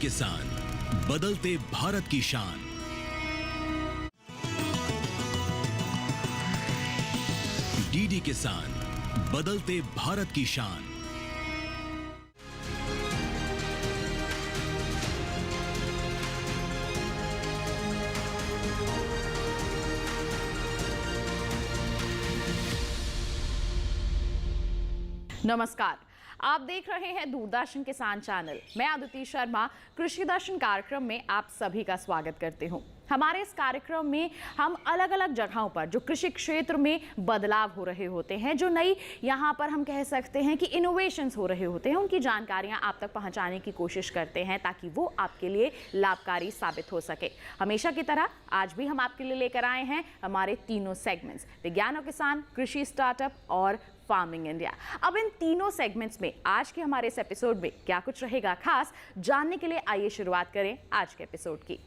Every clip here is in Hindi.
किसान, बदलते भारत की शान। डीडी किसान, बदलते भारत की शान। नमस्कार, आप देख रहे हैं दूरदर्शन किसान चैनल। मैं आदिति शर्मा कृषि दर्शन कार्यक्रम में आप सभी का स्वागत करती हूं। हमारे इस कार्यक्रम में हम अलग अलग जगहों पर जो कृषि क्षेत्र में बदलाव हो रहे होते हैं, जो नई यहाँ पर हम कह सकते हैं कि इनोवेशंस हो रहे होते हैं, उनकी जानकारियाँ आप तक पहुँचाने की कोशिश करते हैं ताकि वो आपके लिए लाभकारी साबित हो सके। हमेशा की तरह आज भी हम आपके लिए लेकर आए हैं हमारे तीनों सेगमेंट्स, विज्ञान और किसान, कृषि स्टार्टअप और फार्मिंग इंडिया। अब इन तीनों सेगमेंट्स में आज के हमारे इस एपिसोड में क्या कुछ रहेगा खास, जानने के लिए आइए शुरुआत करें आज के एपिसोड की।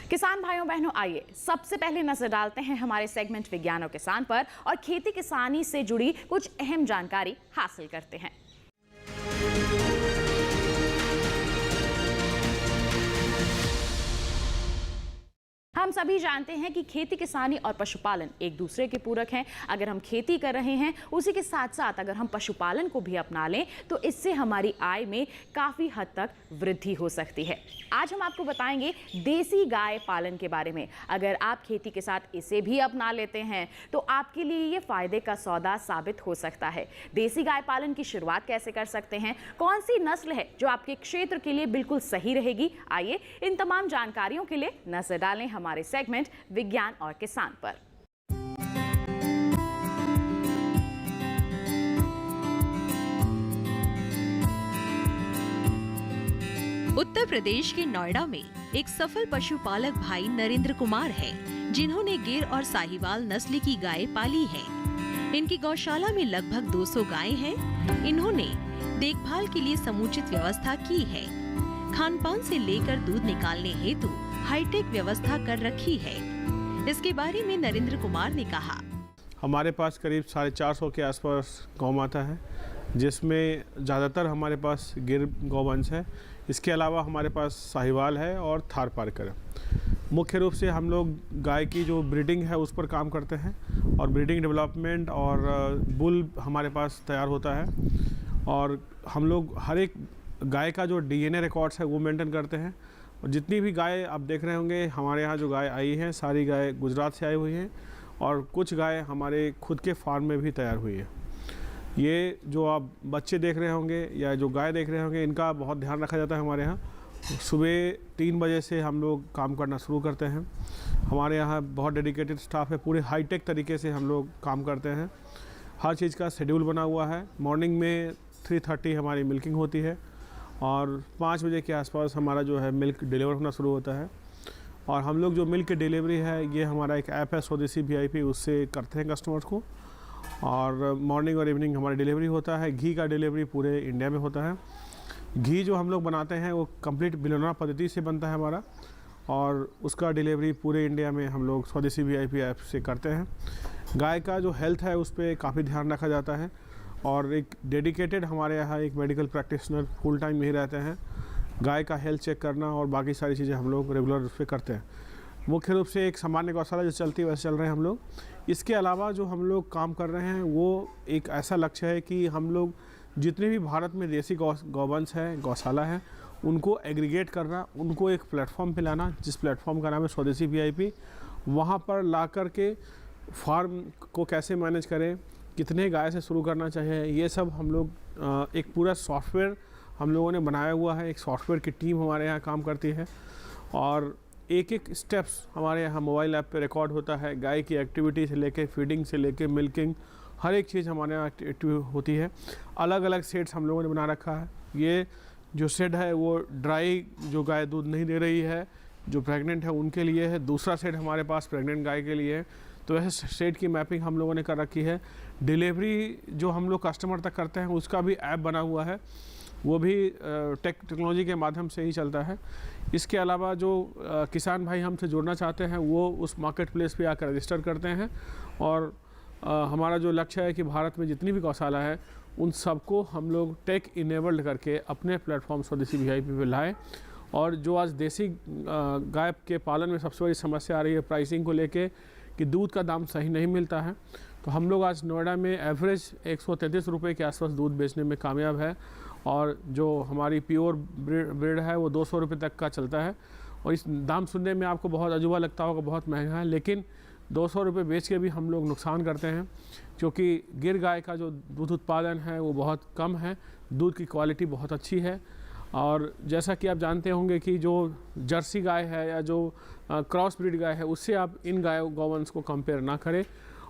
किसान भाइयों बहनों, आइए सबसे पहले नजर डालते हैं हमारे सेगमेंट विज्ञान और किसान पर और खेती किसानी से जुड़ी कुछ अहम जानकारी हासिल करते हैं। हम सभी जानते हैं कि खेती किसानी और पशुपालन एक दूसरे के पूरक हैं। अगर हम खेती कर रहे हैं, उसी के साथ साथ अगर हम पशुपालन को भी अपना लें तो इससे हमारी आय में काफ़ी हद तक वृद्धि हो सकती है। आज हम आपको बताएंगे देसी गाय पालन के बारे में। अगर आप खेती के साथ इसे भी अपना लेते हैं तो आपके लिए ये फायदे का सौदा साबित हो सकता है। देसी गाय पालन की शुरुआत कैसे कर सकते हैं, कौन सी नस्ल है जो आपके क्षेत्र के लिए बिल्कुल सही रहेगी, आइए इन तमाम जानकारियों के लिए नजर डालें हमारे सेगमेंट विज्ञान और किसान पर। उत्तर प्रदेश के नोएडा में एक सफल पशुपालक भाई नरेंद्र कुमार हैं, जिन्होंने गिर और साहिवाल नस्ल की गाय पाली है। इनकी गौशाला में लगभग 200 गायें हैं। इन्होंने देखभाल के लिए समुचित व्यवस्था की है। खानपान से लेकर दूध निकालने हेतु हाईटेक व्यवस्था कर रखी है। इसके बारे में नरेंद्र कुमार ने कहा, हमारे पास करीब 450 के आसपास गौ माता है, जिसमें ज़्यादातर हमारे पास गिर गौवंश है। इसके अलावा हमारे पास साहिवाल है और थारपारकर है। मुख्य रूप से हम लोग गाय की जो ब्रीडिंग है उस पर काम करते हैं और ब्रीडिंग डेवलपमेंट और बुल हमारे पास तैयार होता है। और हम लोग हर एक गाय का जो DNA रिकॉर्ड्स है वो मेंटेन करते हैं। और जितनी भी गाय आप देख रहे होंगे हमारे यहाँ जो गाय आई हैं, सारी गाय गुजरात से आई हुई हैं और कुछ गाय हमारे खुद के फार्म में भी तैयार हुई है। ये जो आप बच्चे देख रहे होंगे या जो गाय देख रहे होंगे, इनका बहुत ध्यान रखा जाता है हमारे यहाँ। सुबह 3 बजे से हम लोग काम करना शुरू करते हैं। हमारे यहाँ बहुत डेडिकेटेड स्टाफ है, पूरे हाईटेक तरीके से हम लोग काम करते हैं। हर चीज़ का शेड्यूल बना हुआ है। मॉर्निंग में 3:30 हमारी मिल्किंग होती है और 5 बजे के आसपास हमारा जो है मिल्क डिलीवर होना शुरू होता है। और हम लोग जो मिल्क की डिलीवरी है, ये हमारा एक ऐप है स्वदेशी VIP, उससे करते हैं कस्टमर्स को। और मॉर्निंग और इवनिंग हमारी डिलीवरी होता है। घी का डिलीवरी पूरे इंडिया में होता है। घी जो हम लोग बनाते हैं वो कंप्लीट बिलोना पद्धति से बनता है हमारा, और उसका डिलीवरी पूरे इंडिया में हम लोग स्वदेशी VIP ऐप से करते हैं। गाय का जो हेल्थ है उस पर काफ़ी ध्यान रखा जाता है और एक डेडिकेटेड हमारे यहाँ एक मेडिकल प्रैक्टिशनर फुल टाइम यही रहते हैं। गाय का हेल्थ चेक करना और बाकी सारी चीज़ें हम लोग रेगुलर उस पर करते हैं। मुख्य रूप से एक सामान्य गौशाला जो चलती है वैसे चल रहे हैं हम लोग। इसके अलावा जो हम लोग काम कर रहे हैं वो एक ऐसा लक्ष्य है कि हम लोग जितने भी भारत में देसी गौवंश है, गौशाला है, उनको एग्रीगेट करना, उनको एक प्लेटफॉर्म पे लाना, जिस प्लेटफॉर्म का नाम है स्वदेशी VIP। वहाँ पर ला कर के फार्म को कैसे मैनेज करें, कितने गाय से शुरू करना चाहिए, ये सब हम लोग एक पूरा सॉफ्टवेयर हम लोगों ने बनाया हुआ है। एक सॉफ्टवेयर की टीम हमारे यहाँ काम करती है और एक एक स्टेप्स हमारे यहाँ मोबाइल ऐप पे रिकॉर्ड होता है। गाय की एक्टिविटी से लेके फीडिंग से लेके मिल्किंग, हर एक चीज़ हमारे यहाँ एक्टिव होती है। अलग अलग सेट्स हम लोगों ने बना रखा है। ये जो सेट है वो ड्राई, जो गाय दूध नहीं दे रही है, जो प्रेग्नेंट है उनके लिए है। दूसरा सेट हमारे पास प्रेग्नेंट गाय के लिए है। तो वैसे सेट की मैपिंग हम लोगों ने कर रखी है। डिलीवरी जो हम लोग कस्टमर तक करते हैं उसका भी ऐप बना हुआ है, वो भी टेक्नोलॉजी के माध्यम से ही चलता है। इसके अलावा जो किसान भाई हमसे जुड़ना चाहते हैं वो उस मार्केट प्लेस पे आकर रजिस्टर करते हैं और हमारा जो लक्ष्य है कि भारत में जितनी भी गौशाला है उन सबको हम लोग टेक इनेबल्ड करके अपने प्लेटफॉर्म स्वदेशी वीआईपी पे लाए। और जो आज देसी गाय के पालन में सबसे बड़ी समस्या आ रही है प्राइसिंग को लेके कि दूध का दाम सही नहीं मिलता है, तो हम लोग आज नोएडा में एवरेज 133 रुपये के आसपास दूध बेचने में कामयाब है। और जो हमारी प्योर ब्रीड है वो 200 रुपये तक का चलता है। और इस दाम सुनने में आपको बहुत अजूबा लगता होगा, बहुत महंगा है, लेकिन 200 रुपये बेच के भी हम लोग नुकसान करते हैं, क्योंकि गिर गाय का जो दूध उत्पादन है वो बहुत कम है, दूध की क्वालिटी बहुत अच्छी है। और जैसा कि आप जानते होंगे कि जो जर्सी गाय है या जो क्रॉस ब्रीड गाय है, उससे आप इन गौवंश को कंपेयर ना करें।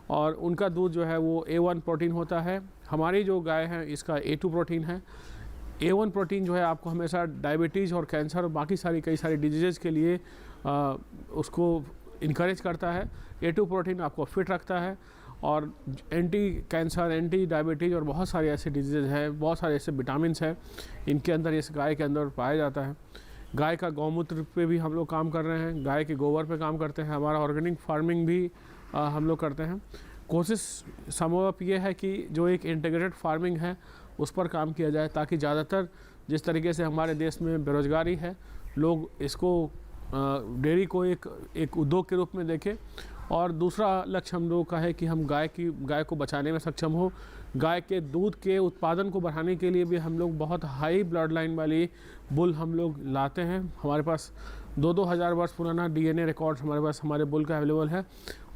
और उनका दूध जो है वो A1 प्रोटीन होता है, हमारी जो गाय है इसका A2 प्रोटीन है। A1 प्रोटीन जो है आपको हमेशा डायबिटीज़ और कैंसर और बाकी कई सारी डिजीज़ के लिए उसको इनकरेज करता है। A2 प्रोटीन आपको फिट रखता है और एंटी कैंसर, एंटी डायबिटीज़ और बहुत सारे ऐसे डिजीज़ हैं, बहुत सारे ऐसे विटामिन्स हैं इनके अंदर, इस गाय के अंदर पाया जाता है। गाय का गौमूत्र पे भी हम लोग काम कर रहे हैं, गाय के गोबर पे काम करते हैं, हमारा ऑर्गेनिक फार्मिंग भी हम लोग करते हैं। कोशिश संभव ये है कि जो एक इंटीग्रेटेड फार्मिंग है उस पर काम किया जाए, ताकि ज़्यादातर जिस तरीके से हमारे देश में बेरोज़गारी है, लोग इसको डेयरी को एक उद्योग के रूप में देखें। और दूसरा लक्ष्य हम लोगों का है कि हम गाय को बचाने में सक्षम हो। गाय के दूध के उत्पादन को बढ़ाने के लिए भी हम लोग बहुत हाई ब्लड लाइन वाली बुल हम लोग लाते हैं। हमारे पास 2-2 हज़ार वर्ष पुराना DNA रिकॉर्ड हमारे बुल का अवेलेबल है।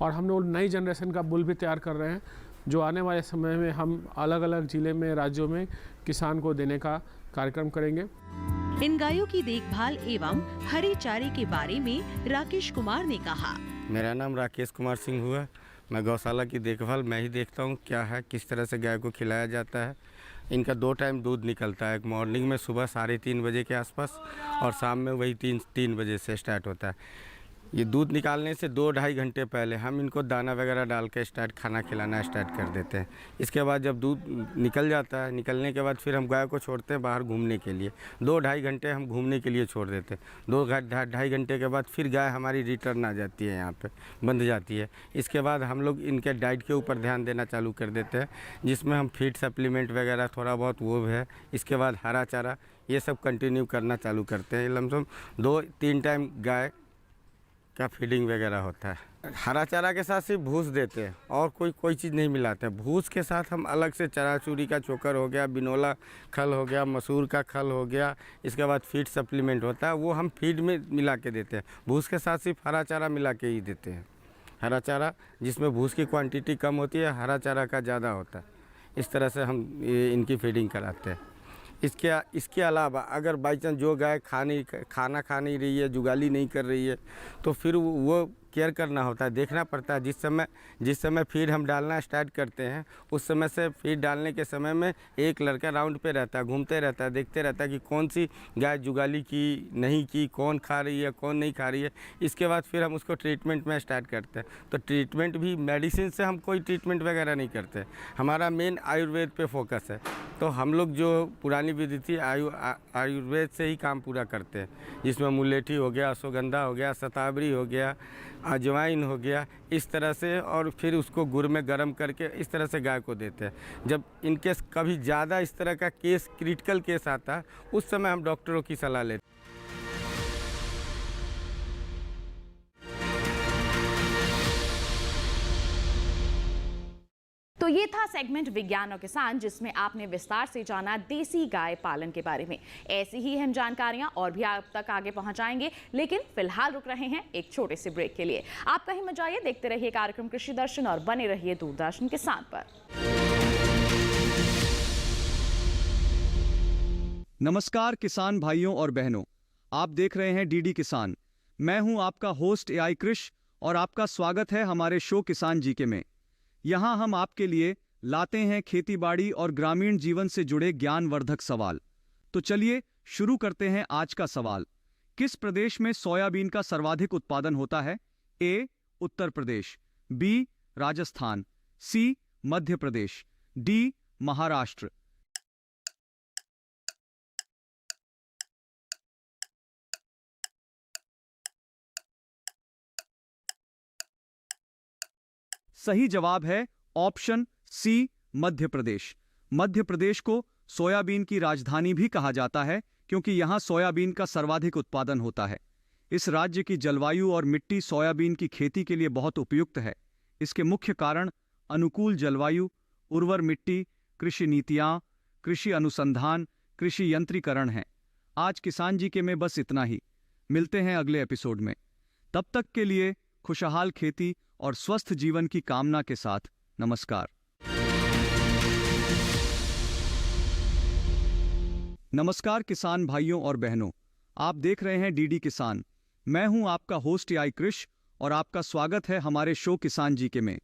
और हम लोग नई जनरेशन का बुल भी तैयार कर रहे हैं, जो आने वाले समय में हम अलग अलग ज़िले में, राज्यों में किसान को देने का कार्यक्रम करेंगे। इन गायों की देखभाल एवं हरे चारे के बारे में राकेश कुमार ने कहा। मेरा नाम राकेश कुमार सिंह हुआ। मैं गौशाला की देखभाल मैं ही देखता हूँ, क्या है किस तरह से गाय को खिलाया जाता है। इनका 2 टाइम दूध निकलता है, एक मॉर्निंग में सुबह 3:30 बजे के आसपास और शाम में वही 3 बजे से स्टार्ट होता है। ये दूध निकालने से 2-2.5 घंटे पहले हम इनको दाना वगैरह डाल के खाना खिलाना स्टार्ट कर देते हैं। इसके बाद जब दूध निकल जाता है, निकलने के बाद फिर हम गाय को छोड़ते हैं बाहर घूमने के लिए। 2-2.5 घंटे हम घूमने के लिए छोड़ देते हैं। 2-2.5 घंटे के बाद फिर गाय हमारी रिटर्न आ जाती है, यहाँ पे बंध जाती है। इसके बाद हम लोग इनके डाइट के ऊपर ध्यान देना चालू कर देते हैं, जिसमें हम फीड सप्लीमेंट वगैरह थोड़ा बहुत वो है। इसके बाद हरा चारा ये सब कंटिन्यू करना चालू करते हैं। लमसम 2-3 टाइम गाय का फीडिंग वगैरह होता है। हरा चारा के साथ सिर्फ भूस देते हैं और कोई चीज़ नहीं मिलाते हैं। भूस के साथ हम अलग से चराचूरी का चोकर हो गया, बिनोला खल हो गया, मसूर का खल हो गया, इसके बाद फीड सप्लीमेंट होता है, वो हम फीड में मिला के देते हैं। भूस के साथ सिर्फ हरा चारा मिला के ही देते हैं। हरा चारा जिसमें भूस की क्वांटिटी कम होती है, हरा चारा का ज़्यादा होता है। इस तरह से हम इनकी फीडिंग कराते हैं। इसके अलावा अगर बाई चांस जो गाय खाना खा नहीं रही है, जुगाली नहीं कर रही है, तो फिर वो केयर करना होता है, देखना पड़ता है। जिस समय फीड हम डालना स्टार्ट करते हैं, उस समय से फीड डालने के समय में एक लड़का राउंड पे रहता है, घूमते रहता है, देखते रहता है कि कौन सी गाय जुगाली की नहीं की, कौन खा रही है, कौन नहीं खा रही है। इसके बाद फिर हम उसको ट्रीटमेंट में स्टार्ट करते हैं। तो ट्रीटमेंट भी मेडिसिन से हम कोई ट्रीटमेंट वगैरह नहीं करते, हमारा मेन आयुर्वेद पे फोकस है। तो हम लोग जो पुरानी विधि थी आयुर्वेद से ही काम पूरा करते हैं, जिसमें मुलेठी हो गया, अश्वगंधा हो गया, शतावरी हो गया, अजवाइन हो गया, इस तरह से। और फिर उसको गुड़ में गर्म करके इस तरह से गाय को देते हैं। जब इनकेस कभी ज़्यादा इस तरह का केस, क्रिटिकल केस आता है, उस समय हम डॉक्टरों की सलाह लेते हैं। तो ये था सेगमेंट विज्ञान और किसान, जिसमें आपने विस्तार से जाना देसी गाय पालन के बारे में। ऐसी ही अहम जानकारियां और भी आप तक आगे पहुंचाएंगे, लेकिन फिलहाल रुक रहे हैं एक छोटे से ब्रेक के लिए। आप कहीं मत जाइए, देखते रहिए कार्यक्रम कृषि दर्शन और बने रहिए दूरदर्शन किसान पर। नमस्कार किसान भाइयों और बहनों, आप देख रहे हैं डीडी किसान। मैं हूं आपका होस्ट AI कृष और आपका स्वागत है हमारे शो किसान जीके में। यहाँ हम आपके लिए लाते हैं खेतीबाड़ी और ग्रामीण जीवन से जुड़े ज्ञानवर्धक सवाल। तो चलिए शुरू करते हैं आज का सवाल। किस प्रदेश में सोयाबीन का सर्वाधिक उत्पादन होता है? A. Uttar Pradesh, B. Rajasthan, C. Madhya Pradesh, D. Maharashtra. सही जवाब है ऑप्शन C, मध्य प्रदेश। मध्य प्रदेश को सोयाबीन की राजधानी भी कहा जाता है क्योंकि यहाँ सोयाबीन का सर्वाधिक उत्पादन होता है। इस राज्य की जलवायु और मिट्टी सोयाबीन की खेती के लिए बहुत उपयुक्त है। इसके मुख्य कारण अनुकूल जलवायु, उर्वर मिट्टी, कृषि नीतियाँ, कृषि अनुसंधान, कृषि यंत्रीकरण हैं। आज किसान जी के में बस इतना ही। मिलते हैं अगले एपिसोड में। तब तक के लिए खुशहाल खेती और स्वस्थ जीवन की कामना के साथ नमस्कार। नमस्कार किसान भाइयों और बहनों, आप देख रहे हैं डीडी किसान। मैं हूं आपका होस्ट एआई कृष और आपका स्वागत है हमारे शो किसान जी के में।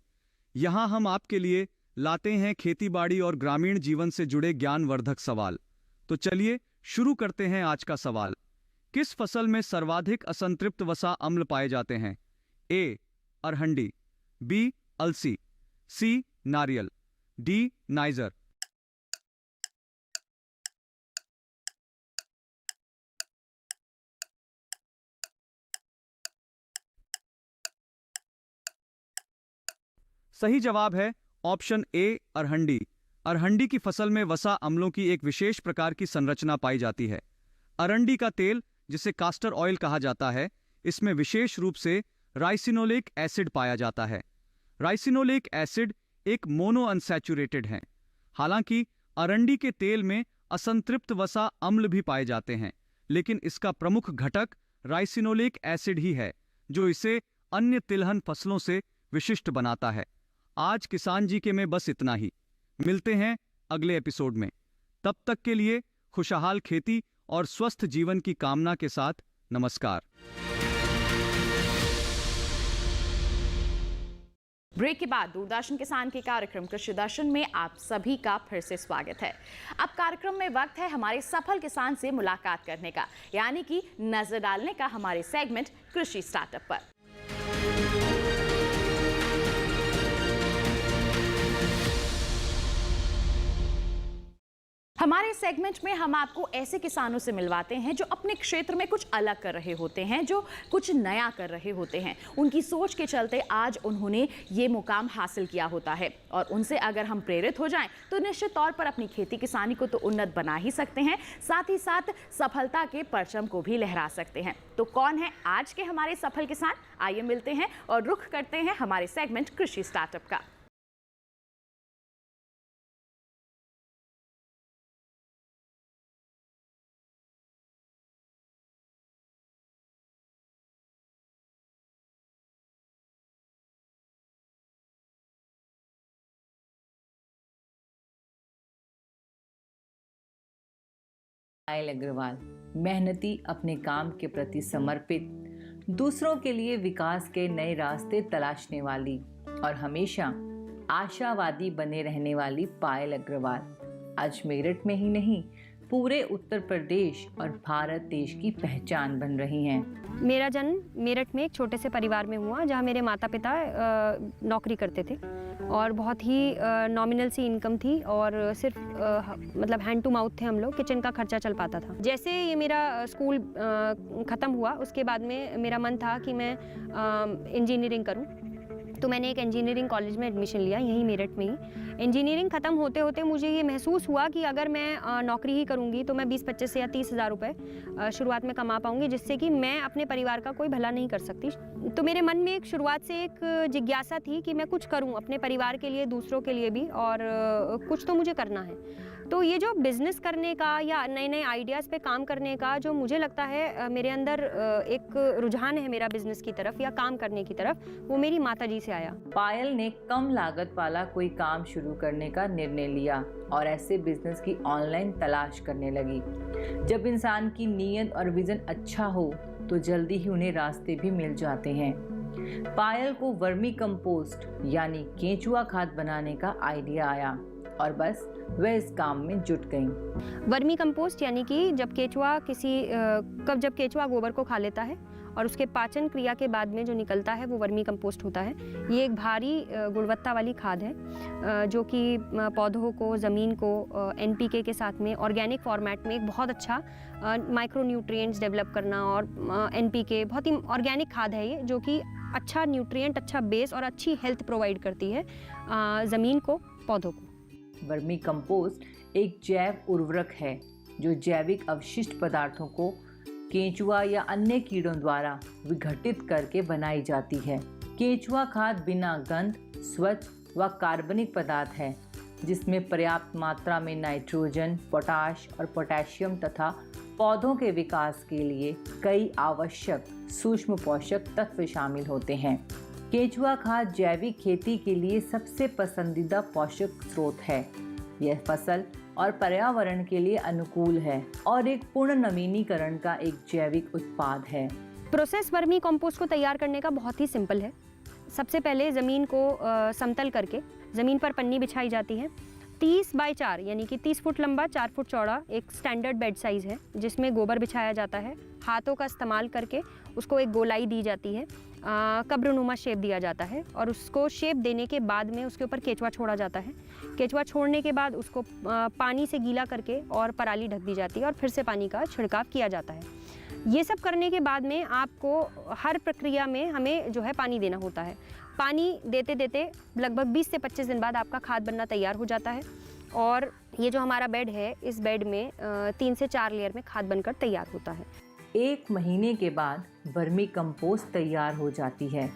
यहां हम आपके लिए लाते हैं खेतीबाड़ी और ग्रामीण जीवन से जुड़े ज्ञानवर्धक सवाल। तो चलिए शुरू करते हैं आज का सवाल। किस फसल में सर्वाधिक असंतृप्त वसा अम्ल पाए जाते हैं? ए अरहंडी, बी अलसी, सी नारियल, डी नाइजर। सही जवाब है ऑप्शन ए अरहंडी। अरहंडी की फसल में वसा अम्लों की एक विशेष प्रकार की संरचना पाई जाती है। अरंडी का तेल, जिसे कास्टर ऑयल कहा जाता है, इसमें विशेष रूप से राइसिनोलेक एसिड पाया जाता है। राइसिनोलेक एसिड एक मोनोअनसैचुरेटेड है। हालांकि अरंडी के तेल में असंतृप्त वसा अम्ल भी पाए जाते हैं, लेकिन इसका प्रमुख घटक राइसिनोलेक एसिड ही है, जो इसे अन्य तिलहन फसलों से विशिष्ट बनाता है। आज किसान जी के में बस इतना ही। मिलते हैं अगले एपिसोड में। तब तक के लिए खुशहाल खेती और स्वस्थ जीवन की कामना के साथ नमस्कार। ब्रेक के बाद दूरदर्शन किसान के कार्यक्रम कृषि दर्शन में आप सभी का फिर से स्वागत है। अब कार्यक्रम में वक्त है हमारे सफल किसान से मुलाकात करने का, यानी कि नजर डालने का हमारे सेगमेंट कृषि स्टार्टअप पर। हमारे सेगमेंट में हम आपको ऐसे किसानों से मिलवाते हैं जो अपने क्षेत्र में कुछ अलग कर रहे होते हैं, जो कुछ नया कर रहे होते हैं। उनकी सोच के चलते आज उन्होंने ये मुकाम हासिल किया होता है, और उनसे अगर हम प्रेरित हो जाएं तो निश्चित तौर पर अपनी खेती किसानी को तो उन्नत बना ही सकते हैं, साथ ही साथ सफलता के परचम को भी लहरा सकते हैं। तो कौन है आज के हमारे सफल किसान? आइए मिलते हैं और रुख करते हैं हमारे सेगमेंट कृषि स्टार्टअप का। पायल अग्रवाल मेहनती, अपने काम के प्रति समर्पित, दूसरों के लिए विकास के नए रास्ते तलाशने वाली और हमेशा आशावादी बने रहने वाली पायल अग्रवाल आज मेरठ में ही नहीं, पूरे उत्तर प्रदेश और भारत देश की पहचान बन रही हैं। मेरा जन्म मेरठ में एक छोटे से परिवार में हुआ, जहाँ मेरे माता पिता नौकरी करते थे और बहुत ही नॉमिनल सी इनकम थी, और सिर्फ मतलब हैंड टू माउथ थे हम लोग, किचन का खर्चा चल पाता था। जैसे ये मेरा स्कूल ख़त्म हुआ, उसके बाद में मेरा मन था कि मैं इंजीनियरिंग करूं, तो मैंने एक इंजीनियरिंग कॉलेज में एडमिशन लिया, यहीं मेरठ में ही। इंजीनियरिंग ख़त्म होते होते मुझे ये महसूस हुआ कि अगर मैं नौकरी ही करूँगी तो मैं 20-25 या 30 हज़ार रुपये शुरुआत में कमा पाऊँगी, जिससे कि मैं अपने परिवार का कोई भला नहीं कर सकती। तो मेरे मन में एक शुरुआत से एक जिज्ञासा थी कि मैं कुछ करूँ अपने परिवार के लिए, दूसरों के लिए भी, और कुछ तो मुझे करना है। तो ये जो बिज़नेस करने का या नए नए आइडियाज़ पे काम करने का जो मुझे लगता है मेरे अंदर एक रुझान है मेरा बिज़नेस की तरफ या काम करने की तरफ, वो मेरी माताजी से आया। पायल ने कम लागत वाला कोई काम शुरू करने का निर्णय लिया और ऐसे बिजनेस की ऑनलाइन तलाश करने लगी। जब इंसान की नीयत और विजन अच्छा हो तो जल्दी ही उन्हें रास्ते भी मिल जाते हैं। पायल को वर्मी कंपोस्ट यानी केंचुआ खाद बनाने का आइडिया आया और बस वह इस काम में जुट गईं। वर्मी कंपोस्ट यानी कि जब केचुआ गोबर को खा लेता है और उसके पाचन क्रिया के बाद में जो निकलता है वो वर्मी कंपोस्ट होता है। ये एक भारी गुणवत्ता वाली खाद है जो कि पौधों को, ज़मीन को NPK के साथ में ऑर्गेनिक फॉर्मेट में एक बहुत अच्छा माइक्रो न्यूट्रिएंट्स डेवलप करना, और NPK बहुत ही ऑर्गेनिक खाद है ये, जो कि अच्छा न्यूट्रिएंट, अच्छा बेस और अच्छी हेल्थ प्रोवाइड करती है ज़मीन को, पौधों को। वर्मी कंपोस्ट एक जैव उर्वरक है जो जैविक अवशिष्ट पदार्थों को केंचुआ या अन्य कीड़ों द्वारा विघटित करके बनाई जाती है। केंचुआ खाद बिना गंध, स्वच्छ व कार्बनिक पदार्थ है जिसमें पर्याप्त मात्रा में नाइट्रोजन, पोटाश और पोटेशियम तथा पौधों के विकास के लिए कई आवश्यक सूक्ष्म पोषक तत्व शामिल होते हैं। केंचुआ खाद जैविक खेती के लिए सबसे पसंदीदा पोषक स्रोत है। यह फसल और पर्यावरण के लिए अनुकूल है और एक पूर्ण नवीनीकरण का एक जैविक उत्पाद है। प्रोसेस वर्मी कंपोस्ट को तैयार करने का बहुत ही सिंपल है। सबसे पहले ज़मीन को समतल करके ज़मीन पर पन्नी बिछाई जाती है। 30 बाई 4 यानी कि 30 फुट लंबा 4 फुट चौड़ा एक स्टैंडर्ड बेड साइज़ है जिसमें गोबर बिछाया जाता है। हाथों का इस्तेमाल करके उसको एक गोलाई दी जाती है, कब्रनुमा शेप दिया जाता है और उसको शेप देने के बाद में उसके ऊपर केचुआ छोड़ा जाता है। केचुआ छोड़ने के बाद उसको पानी से गीला करके और पराली ढक दी जाती है और फिर से पानी का छिड़काव किया जाता है। ये सब करने के बाद में आपको हर प्रक्रिया में हमें जो है पानी देना होता है। पानी देते देते लगभग 20 से 25 दिन बाद आपका खाद बनना तैयार हो जाता है और ये जो हमारा बेड है, इस बेड में 3 से 4 लेयर में खाद बनकर तैयार होता है। 1 महीने के बाद वर्मी कंपोस्ट तैयार हो जाती है।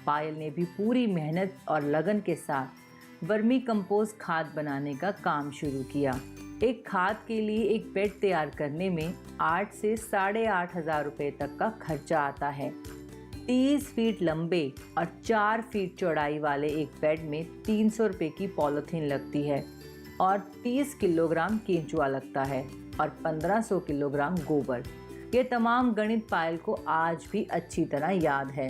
पायल ने भी पूरी मेहनत और लगन के साथ वर्मी कंपोस्ट खाद बनाने का काम शुरू किया। एक खाद के लिए एक बेड तैयार करने में 8 से 8,500 रुपये तक का खर्चा आता है। 30 फीट लंबे और 4 फीट चौड़ाई वाले एक बेड में 300 रुपये की पॉलीथीन लगती है और 30 किलोग्राम केंचुआ लगता है और 1500 किलोग्राम गोबर। ये तमाम गणित पायल को आज भी अच्छी तरह याद है।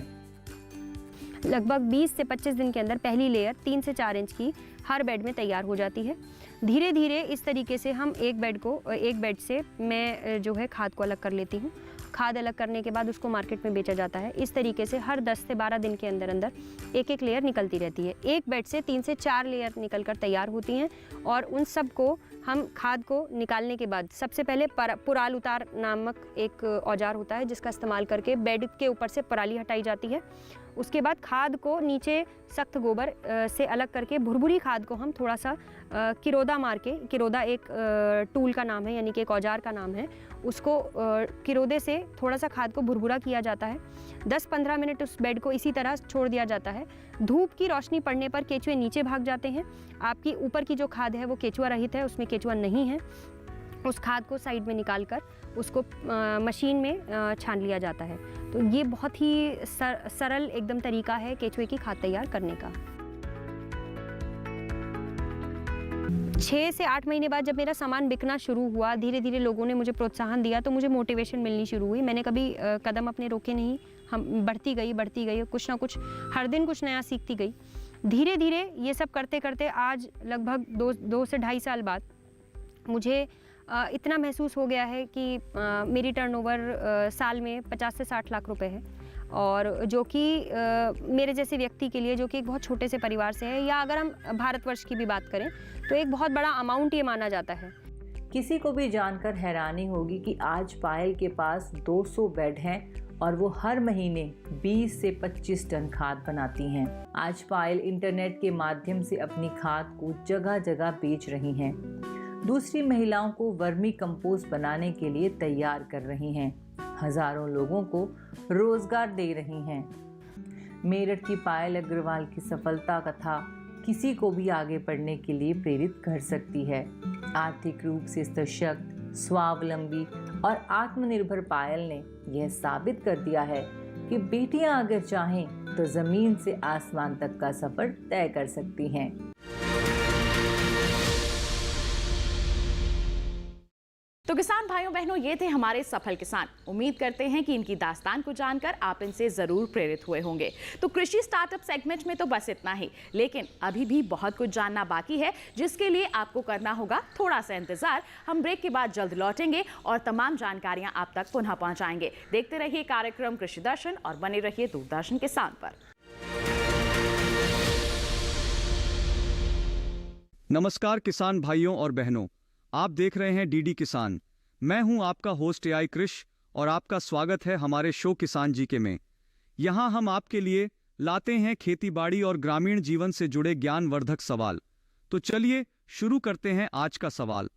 लगभग 20 से 25 दिन के अंदर पहली लेयर 3 से 4 इंच की हर बेड में तैयार हो जाती है। धीरे धीरे इस तरीके से हम एक बेड से मैं जो है खाद को अलग कर लेती हूँ। खाद अलग करने के बाद उसको मार्केट में बेचा जाता है। इस तरीके से हर 10 से 12 दिन के अंदर अंदर एक लेयर निकलती रहती है। एक बेड से 3 से 4 लेयर निकलकर तैयार होती हैं और उन सब को हम खाद को निकालने के बाद सबसे पहले पुराल उतार नामक एक औजार होता है जिसका इस्तेमाल करके बेड के ऊपर से पराली हटाई जाती है। उसके बाद खाद को नीचे सख्त गोबर से अलग करके भुरभुरी खाद को हम थोड़ा सा किरोदा मार के, किरोदा एक टूल का नाम है यानी कि एक औजार का नाम है, उसको किरोदे से थोड़ा सा खाद को भुरभुरा किया जाता है। 10-15 मिनट उस बेड को इसी तरह छोड़ दिया जाता है। धूप की रोशनी पड़ने पर केचुए नीचे भाग जाते हैं। आपकी ऊपर की जो खाद है वो केचुआ रहित है, उसमें केचुआ नहीं है। उस खाद को साइड में निकाल कर उसको मशीन में छान लिया जाता है। तो ये बहुत ही सरल एकदम तरीका है केचुए की खाद तैयार करने का। 6 से 8 महीने बाद जब मेरा सामान बिकना शुरू हुआ, धीरे धीरे लोगों ने मुझे प्रोत्साहन दिया तो मुझे मोटिवेशन मिलनी शुरू हुई। मैंने कभी कदम अपने रोके नहीं, हम बढ़ती गई, कुछ ना कुछ हर दिन कुछ नया सीखती गई। धीरे धीरे ये सब करते करते आज लगभग 2 से 2.5 साल बाद मुझे इतना महसूस हो गया है कि मेरी टर्नओवर साल में 50 से 60 लाख रुपए है और जो कि मेरे जैसे व्यक्ति के लिए जो कि एक बहुत छोटे से परिवार से है, या अगर हम भारतवर्ष की भी बात करें तो एक बहुत बड़ा अमाउंट ये माना जाता है। किसी को भी जानकर हैरानी होगी कि आज पायल के पास 200 बेड हैं और वो हर महीने 20 से 25 टन खाद बनाती हैं। आज पायल इंटरनेट के माध्यम से अपनी खाद को जगह जगह बेच रही हैं। दूसरी महिलाओं को वर्मी कंपोस्ट बनाने के लिए तैयार कर रही हैं। हजारों लोगों को रोजगार दे रही हैं। मेरठ की पायल अग्रवाल की सफलता कथा किसी को भी आगे बढ़ने के लिए प्रेरित कर सकती है। आर्थिक रूप से सशक्त, स्वावलंबी और आत्मनिर्भर पायल ने यह साबित कर दिया है कि बेटियां अगर चाहें तो जमीन से आसमान तक का सफर तय कर सकती हैं। तो किसान भाइयों बहनों, ये थे हमारे सफल किसान। उम्मीद करते हैं कि इनकी दास्तान को जानकर आप इनसे जरूर प्रेरित हुए होंगे। तो कृषि स्टार्टअप सेगमेंट में तो बस इतना ही, लेकिन अभी भी बहुत कुछ जानना बाकी है, जिसके लिए आपको करना होगा थोड़ा सा इंतजार। हम ब्रेक के बाद जल्द लौटेंगे और तमाम जानकारियां आप तक पुनः पहुंचाएंगे। देखते रहिए कार्यक्रम कृषि दर्शन और बने रहिए दूरदर्शन किसान पर। नमस्कार किसान भाइयों और बहनों, आप देख रहे हैं डीडी किसान। मैं हूं आपका होस्ट एआई कृष और आपका स्वागत है हमारे शो किसान जीके में। यहां हम आपके लिए लाते हैं खेती बाड़ी और ग्रामीण जीवन से जुड़े ज्ञानवर्धक सवाल। तो चलिए शुरू करते हैं आज का सवाल।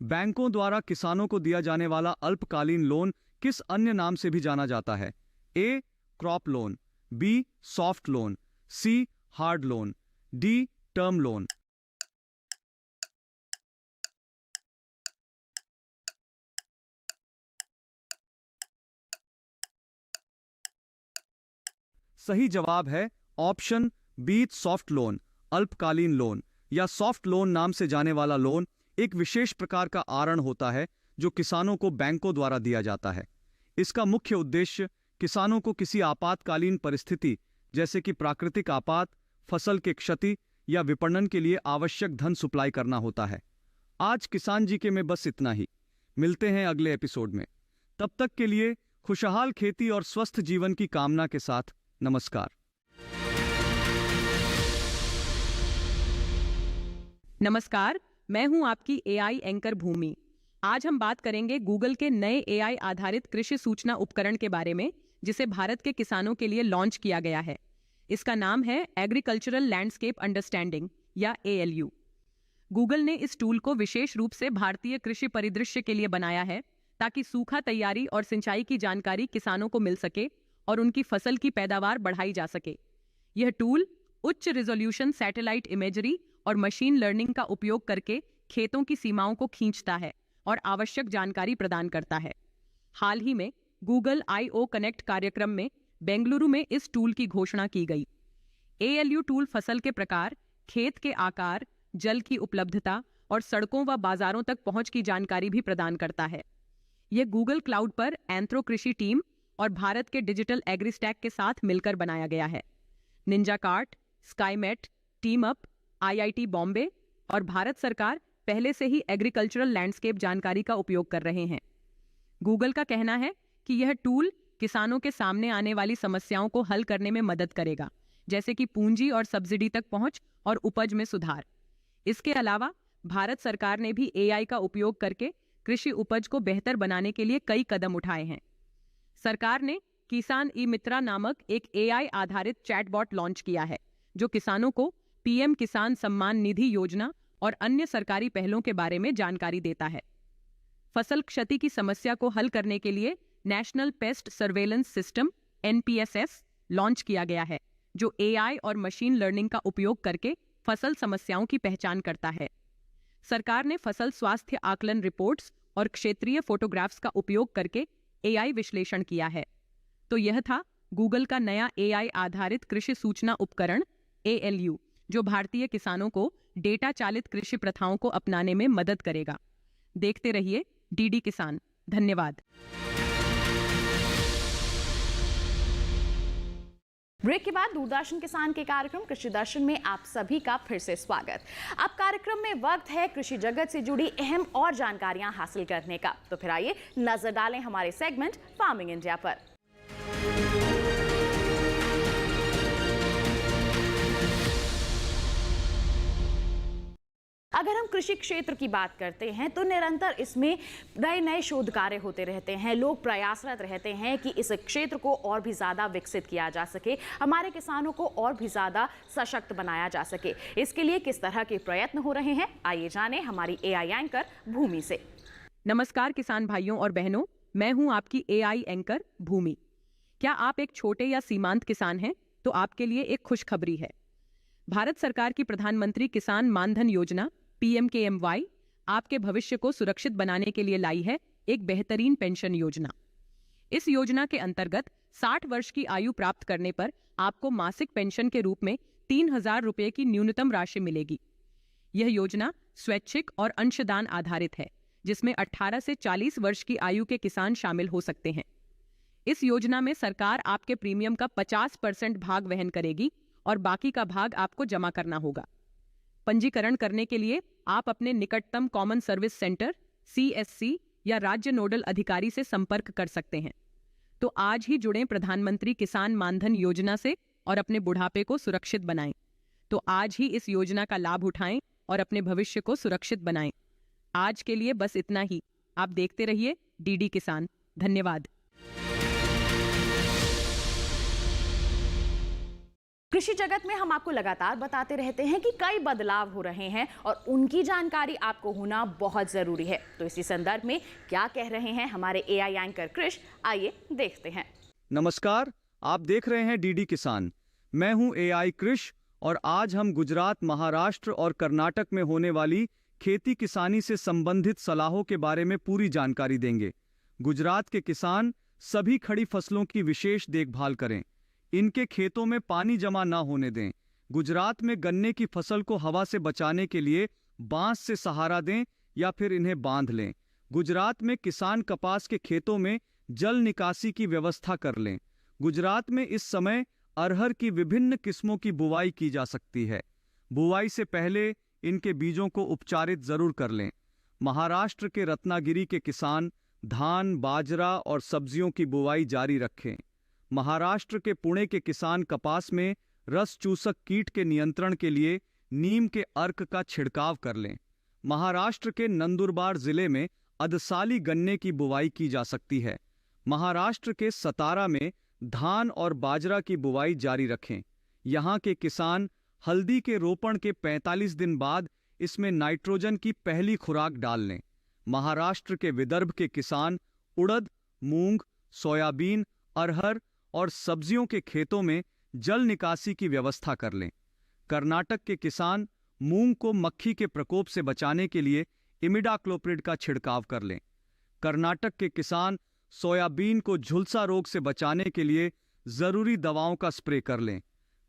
बैंकों द्वारा किसानों को दिया जाने वाला अल्पकालीन लोन किस अन्य नाम से भी जाना जाता है? A. Crop loan, B. Soft loan, C. Hard loan, D. Term loan. सही जवाब है ऑप्शन बी, सॉफ्ट लोन। अल्पकालीन लोन या सॉफ्ट लोन नाम से जाने वाला लोन एक विशेष प्रकार का आरण होता है जो किसानों को बैंकों द्वारा दिया जाता है। इसका मुख्य उद्देश्य किसानों को किसी आपातकालीन परिस्थिति जैसे कि प्राकृतिक आपात, फसल के क्षति या विपणन के लिए आवश्यक धन सप्लाई करना होता है। आज किसान जी के में बस इतना ही। मिलते हैं अगले एपिसोड में। तब तक के लिए खुशहाल खेती और स्वस्थ जीवन की कामना के साथ नमस्कार। नमस्कार, मैं हूं आपकी एआई एंकर भूमि। आज हम बात करेंगे गूगल के नए एआई आधारित कृषि सूचना उपकरण के बारे में, जिसे भारत के किसानों के लिए लॉन्च किया गया है। इसका नाम है एग्रीकल्चरल लैंडस्केप अंडरस्टैंडिंग या ALU। गूगल ने इस टूल को विशेष रूप से भारतीय कृषि परिदृश्य के लिए बनाया है ताकि सूखा तैयारी और सिंचाई की जानकारी किसानों को मिल सके और उनकी फसल की पैदावार बढ़ाई जा सके। यह टूल उच्च रिजोल्यूशन सैटेलाइट इमेजरी और मशीन लर्निंग का उपयोग करके खेतों की सीमाओं को खींचता है और आवश्यक जानकारी प्रदान करता है। हाल ही में गूगल I/O कनेक्ट कार्यक्रम में बेंगलुरु में इस टूल की घोषणा की गई। ALU टूल फसल के प्रकार, खेत के आकार, जल की उपलब्धता और सड़कों व बाजारों तक पहुंच की जानकारी भी प्रदान करता है। यह गूगल क्लाउड पर एंथ्रो कृषि टीम और भारत के डिजिटल एग्रीस्टैक के साथ मिलकर बनाया गया है। Ninjacart, Skymet, team up, IIT Bombay और भारत सरकार पहले से ही एग्रीकल्चरल लैंडस्केप जानकारी का उपयोग कर रहे हैं। गूगल का कहना है कि यह टूल किसानों के सामने आने वाली समस्याओं को हल करने में मदद करेगा, जैसे कि पूंजी और सब्सिडी तक पहुंच और उपज में सुधार। इसके अलावा भारत सरकार ने भी AI का उपयोग करके कृषि उपज को बेहतर बनाने के लिए कई कदम उठाए हैं। सरकार ने किसान ई-मित्रा नामक एक AI आधारित चैटबॉट लॉन्च किया है, जो किसानों को PM किसान सम्मान निधि योजना और अन्य सरकारी पहलों के बारे में जानकारी देता है। फसल क्षति की समस्या को हल करने के लिए national paste surveillance system NPSS launch किया गया है, जो AI और मशीन लर्निंग का उपयोग करके फसल समस्याओं की पहचान करता है। सरकार ने फसल स्वास्थ्य आकलन रिपोर्ट्स और क्षेत्रीय फोटोग्राफ्स का उपयोग करके AI विश्लेषण किया है। तो यह था गूगल का नया AI आधारित कृषि सूचना उपकरण ALU, जो भारतीय किसानों को डेटा चालित कृषि प्रथाओं को अपनाने में मदद करेगा। देखते रहिए DD किसान। धन्यवाद। ब्रेक के बाद दूरदर्शन किसान के कार्यक्रम कृषि दर्शन में आप सभी का फिर से स्वागत। अब कार्यक्रम में वक्त है कृषि जगत से जुड़ी अहम और जानकारियां हासिल करने का। तो फिर आइए नजर डालें हमारे सेगमेंट फार्मिंग इंडिया पर। अगर हम कृषि क्षेत्र की बात करते हैं तो निरंतर इसमें नए नए शोध कार्य होते रहते हैं। लोग प्रयासरत रहते हैं कि इस क्षेत्र को और भी ज़्यादा विकसित किया जा सके, हमारे किसानों को और भी ज़्यादा सशक्त बनाया जा सके। इसके लिए किस तरह के प्रयत्न हो रहे हैं, आइए जानें हमारी AI एंकर भूमि से। नमस्कार किसान भाइयों और बहनों, मैं हूं आपकी AI एंकर भूमि। क्या आप एक छोटे या सीमांत किसान हैं? तो आपके लिए एक खुशखबरी है। भारत सरकार की प्रधानमंत्री किसान मानधन योजना PMKMY आपके भविष्य को सुरक्षित बनाने के लिए लाई है एक बेहतरीन पेंशन योजना। इस योजना के अंतर्गत 60 वर्ष की आयु प्राप्त करने पर आपको मासिक पेंशन के रूप में 3000 रुपये की न्यूनतम राशि मिलेगी। यह योजना स्वैच्छिक और अंशदान आधारित है, जिसमें 18 से 40 वर्ष की आयु के किसान शामिल हो सकते हैं। इस योजना में सरकार आपके प्रीमियम का 50% भाग वहन करेगी और बाकी का भाग आपको जमा करना होगा। पंजीकरण करने के लिए आप अपने निकटतम कॉमन सर्विस सेंटर CSC या राज्य नोडल अधिकारी से संपर्क कर सकते हैं। तो आज ही जुड़ें प्रधानमंत्री किसान मानधन योजना से और अपने बुढ़ापे को सुरक्षित बनाएं। तो आज ही इस योजना का लाभ उठाएं और अपने भविष्य को सुरक्षित बनाएं। आज के लिए बस इतना ही। आप देखते रहिए DD किसान। धन्यवाद। कृषि जगत में हम आपको लगातार बताते रहते हैं कि कई बदलाव हो रहे हैं और उनकी जानकारी आपको होना बहुत जरूरी है। तो इसी संदर्भ में क्या कह रहे हैं हमारे एआई एंकर कृष, आइए देखते हैं। नमस्कार, आप देख रहे हैं डीडी किसान। मैं हूं एआई कृष और आज हम गुजरात, महाराष्ट्र और कर्नाटक में होने वाली खेती किसानी से संबंधित सलाहों के बारे में पूरी जानकारी देंगे। गुजरात के किसान सभी खड़ी फसलों की विशेष देखभाल करें, इनके खेतों में पानी जमा ना होने दें। गुजरात में गन्ने की फसल को हवा से बचाने के लिए बांस से सहारा दें या फिर इन्हें बांध लें। गुजरात में किसान कपास के खेतों में जल निकासी की व्यवस्था कर लें। गुजरात में इस समय अरहर की विभिन्न किस्मों की बुवाई की जा सकती है। बुवाई से पहले इनके बीजों को उपचारित जरूर कर लें। महाराष्ट्र के रत्नागिरी के किसान धान, बाजरा और सब्जियों की बुवाई जारी रखें। महाराष्ट्र के पुणे के किसान कपास में रस चूसक कीट के नियंत्रण के लिए नीम के अर्क का छिड़काव कर लें। महाराष्ट्र के नंदुरबार जिले में अदसाली गन्ने की बुवाई की जा सकती है। महाराष्ट्र के सतारा में धान और बाजरा की बुवाई जारी रखें। यहाँ के किसान हल्दी के रोपण के 45 दिन बाद इसमें नाइट्रोजन की पहली खुराक डाल लें। महाराष्ट्र के विदर्भ के किसान उड़द, मूंग, सोयाबीन, अरहर और सब्जियों के खेतों में जल निकासी की व्यवस्था कर लें। कर्नाटक के किसान मूंग को मक्खी के प्रकोप से बचाने के लिए इमिडाक्लोप्रिड का छिड़काव कर लें। कर्नाटक के किसान सोयाबीन को झुलसा रोग से बचाने के लिए जरूरी दवाओं का स्प्रे कर लें।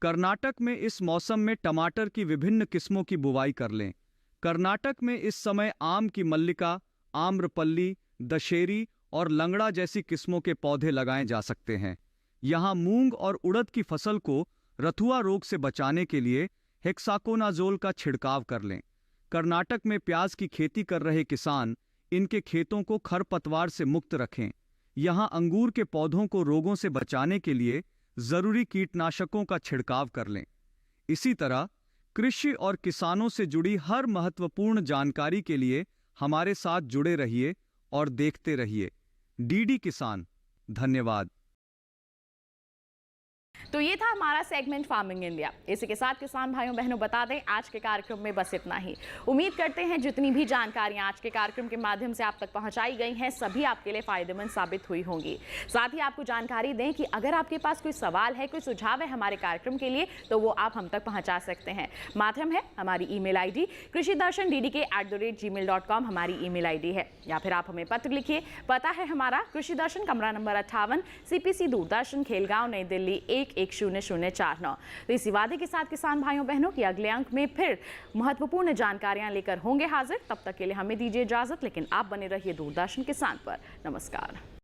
कर्नाटक में इस मौसम में टमाटर की विभिन्न किस्मों की बुवाई कर लें। कर्नाटक में इस समय आम की मल्लिका, आम्रपल्ली, दशेरी और लंगड़ा जैसी किस्मों के पौधे लगाए जा सकते हैं। यहाँ मूंग और उड़द की फसल को रथुआ रोग से बचाने के लिए हेक्साकोनाजोल का छिड़काव कर लें। कर्नाटक में प्याज की खेती कर रहे किसान इनके खेतों को खरपतवार से मुक्त रखें। यहाँ अंगूर के पौधों को रोगों से बचाने के लिए जरूरी कीटनाशकों का छिड़काव कर लें। इसी तरह कृषि और किसानों से जुड़ी हर महत्वपूर्ण जानकारी के लिए हमारे साथ जुड़े रहिए और देखते रहिए डीडी किसान। धन्यवाद। तो ये था हमारा सेगमेंट फार्मिंग इंडिया। इसी के साथ किसान भाइयों बहनों बता दें आज के कार्यक्रम में बस इतना ही। उम्मीद करते हैं जितनी भी जानकारियां आज के कार्यक्रम के माध्यम से आप तक पहुंचाई गई हैं सभी आपके लिए फायदेमंद साबित हुई होंगी। साथ ही आपको जानकारी दें कि अगर आपके पास कोई सवाल है, कोई सुझाव है हमारे कार्यक्रम के लिए तो वो आप हम तक पहुँचा सकते हैं। माध्यम है हमारी ईमेल ID krishidarshan@gmail.com हमारी ईमेल ID है, या फिर आप हमें पत्र लिखिए। पता है हमारा कृषि दर्शन, कमरा नंबर 58, CPC दूरदर्शन, खेलगांव, नई दिल्ली 11049। तो इसी वादे के साथ किसान भाइयों बहनों की अगले अंक में फिर महत्वपूर्ण जानकारियां लेकर होंगे हाजिर। तब तक के लिए हमें दीजिए इजाजत, लेकिन आप बने रहिए दूरदर्शन किसान पर। नमस्कार।